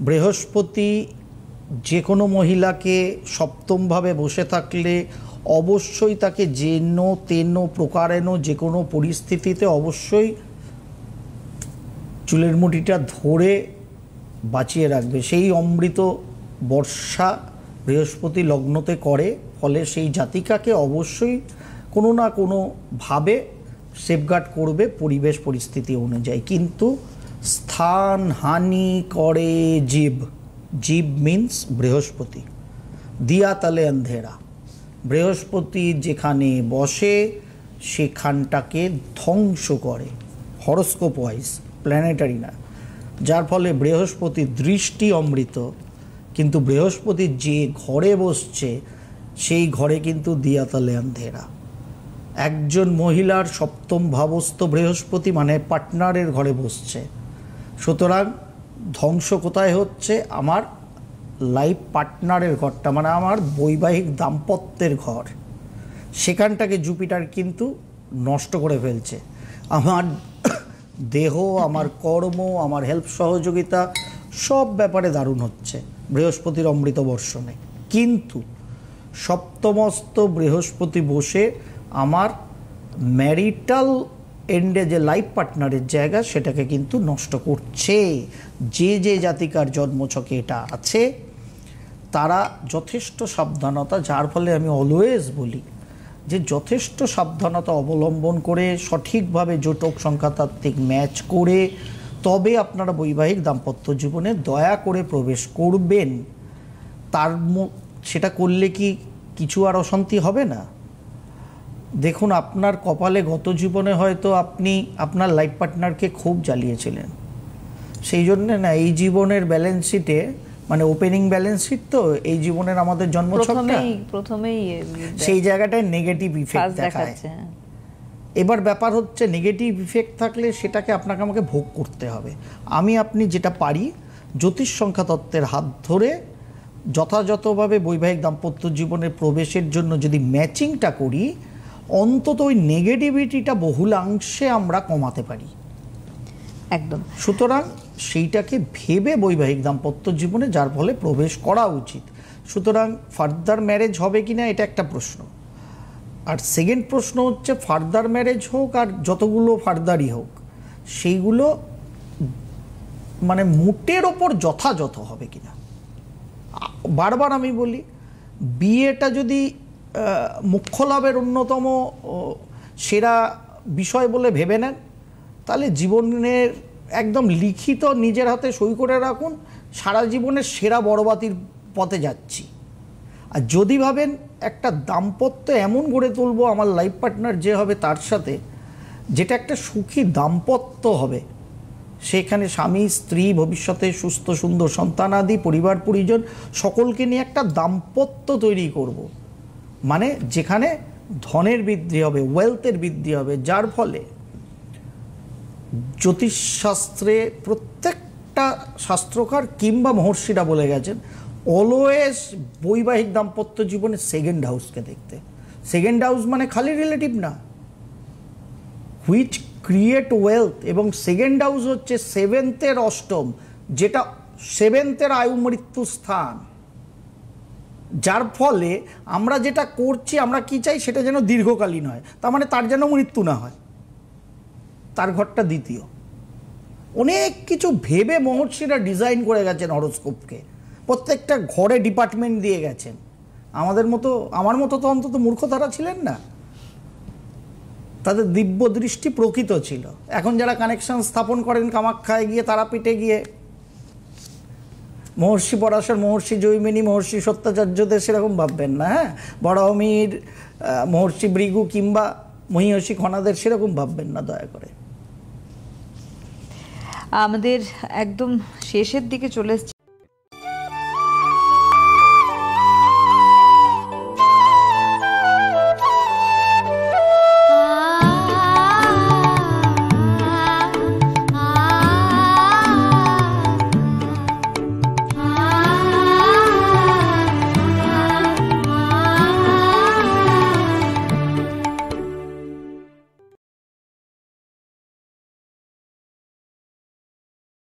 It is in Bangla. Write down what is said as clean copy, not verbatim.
বৃহস্পতি যে কোনো মহিলাকে সপ্তমভাবে বসে থাকলে অবশ্যই তাকে যেন তেন প্রকারেণ যে কোনো পরিস্থিতিতে অবশ্যই চুলের মুঠিটা ধরে বাঁচিয়ে রাখবে। সেই অমৃত বর্ষা বৃহস্পতি লগ্নতে করে, ফলে সেই জাতিকাকে অবশ্যই কোনো না কোনোভাবে সেফগার্ড করবে পরিবেশ পরিস্থিতি অনুযায়ী। কিন্তু স্থান হানি করে জীব, জীব মিন্স বৃহস্পতি, দিয়া তালে অন্ধেরা। বৃহস্পতি যেখানে বসে সেখানটাকে ধ্বংস করে, হরস্কোপ ওয়াইজ, প্ল্যানেটারি না। যার ফলে বৃহস্পতির দৃষ্টি অমৃত, কিন্তু বৃহস্পতি যে ঘরে বসছে সেই ঘরে কিন্তু দিয়া তালে অন্ধেরা। একজন মহিলার সপ্তম ভাবস্থ বৃহস্পতি মানে পার্টনারের ঘরে বসছে, সুতরাং ধ্বংস কোথায় হচ্ছে? আমার লাইফ পার্টনারের ঘরটা, মানে আমার বৈবাহিক দাম্পত্যের ঘর, সেখানটাকে জুপিটার কিন্তু নষ্ট করে ফেলছে। আমার দেহ, আমার কর্ম, আমার হেল্প সহযোগিতা সব ব্যাপারে দারুণ হচ্ছে বৃহস্পতির অমৃত বর্ষণে। কিন্তু সপ্তমস্ত বৃহস্পতি বসে আমার ম্যারিটাল এন্ডে যে লাইফ পার্টনারের জায়গা সেটাকে কিন্তু নষ্ট করছে। যে যে জাতিকার জন্মছকে এটা আছে তারা যথেষ্ট সাবধানতা, যার ফলে আমি অলওয়েজ বলি যে যথেষ্ট সাবধানতা অবলম্বন করে সঠিকভাবে জোটক সংখ্যাতাত্ত্বিক ম্যাচ করে তবে আপনারা বৈবাহিক দাম্পত্য জীবনে দয়া করে প্রবেশ করবেন। সেটা করলে কি কিছু আর অশান্তি হবে না? দেখুন, আপনার কপালে গত জীবনে হয়তো আপনি আপনার লাইফ পার্টনারকে খুব জ্বালিয়েছিলেন, সেই জন্যে না এই জীবনের ব্যালেন্স শিটে, মানে ওপেনিং ব্যালেন্স শিট তো এই জীবনের আমাদের জন্মছকটা, প্রথমেই সেই জায়গাটায় নেগেটিভ ইফেক্ট দেখায়। এবার ব্যাপার হচ্ছে নেগেটিভ ইফেক্ট থাকলে সেটাকে আপনাকে আমাকে ভোগ করতে হবে। আপনি যেটা পারি জ্যোতিষ সংখ্যা তত্ত্বের হাত ধরে যথাযথভাবে বৈবাহিক দাম্পত্য জীবনে প্রবেশের জন্য যদি ম্যাচিংটা করি, অন্তত ওই নেগেটিভিটিটা বহুলাংশে আমরা কমাতে পারি একদম। সুতরাং সেইটাকে ভেবে বৈবাহিক দাম্পত্য জীবনে যার ফলে প্রবেশ করা উচিত। সুতরাং ফার্দার ম্যারেজ হবে কিনা এটা একটা প্রশ্ন, আর সেকেন্ড প্রশ্ন হচ্ছে ফার্দার ম্যারেজ হোক আর যতগুলো ফার্দারই হোক সেইগুলো মানে মুটের ওপর যথাযথ হবে কিনা। বারবার আমি বলি, বিয়েটা যদি মুখ্য লাভের অন্যতম সেরা বিষয় বলে ভেবে নেন, তাহলে জীবনের একদম লিখিত নিজের হাতে সই করে রাখুন, সারা জীবনের সেরা বড়বাতির পথে যাচ্ছি। আর যদি ভাবেন একটা দাম্পত্য এমন গড়ে তুলবো আমার লাইফ পার্টনার যে হবে তার সাথে, যেটা একটা সুখী দাম্পত্য হবে, সেখানে স্বামী স্ত্রী ভবিষ্যতে সুস্থ সুন্দর সন্তানাদি পরিবার পরিজন সকলকে নিয়ে একটা দাম্পত্য তৈরি করব, মানে যেখানে ধনের বৃদ্ধি হবে, ওয়েলথের বৃদ্ধি হবে, যার ফলে জ্যোতিষশাস্ত্রে প্রত্যেকটা শাস্ত্রকার কিংবা মহর্ষিরা বলে গেছেন অলওয়েজ বৈবাহিক দাম্পত্য জীবনে সেকেন্ড হাউসকে দেখতে। সেকেন্ড হাউস মানে খালি রিলেটিভ না, হুইচ ক্রিয়েট ওয়েলথ, এবং সেকেন্ড হাউস হচ্ছে সেভেন্থের অষ্টম, যেটা সেভেন্থের আয়ু মৃত্যু স্থান। যার ফলে আমরা যেটা করছি, আমরা কি চাই সেটা যেন দীর্ঘকালীন হয়, তার মানে তার যেন মৃত্যু না হয়, তার ঘরটা দ্বিতীয়। অনেক কিছু ভেবে মহর্ষিরা ডিজাইন করে গেছেন হরোস্কোপকে, প্রত্যেকটা ঘরে ডিপার্টমেন্ট দিয়ে গেছেন। আমার মতো তো অন্তত মূর্খ তারা ছিলেন না, তাদের দিব্য দৃষ্টি প্রকৃত ছিল। এখন যারা কানেকশন স্থাপন করেন কামাখ্যায় গিয়ে, তারাপীঠে গিয়ে, মহর্ষি পরাশর, মহর্ষি জৈমিনী, মহর্ষি সত্যাচার্যদের সেরকম ভাববেন না। হ্যাঁ, বরাহমির, মহর্ষি ভৃগু কিংবা মহিষী খনাদের সেরকম ভাববেন না দয়া করে। আমাদের একদম শেষের দিকে চলে এসেছে।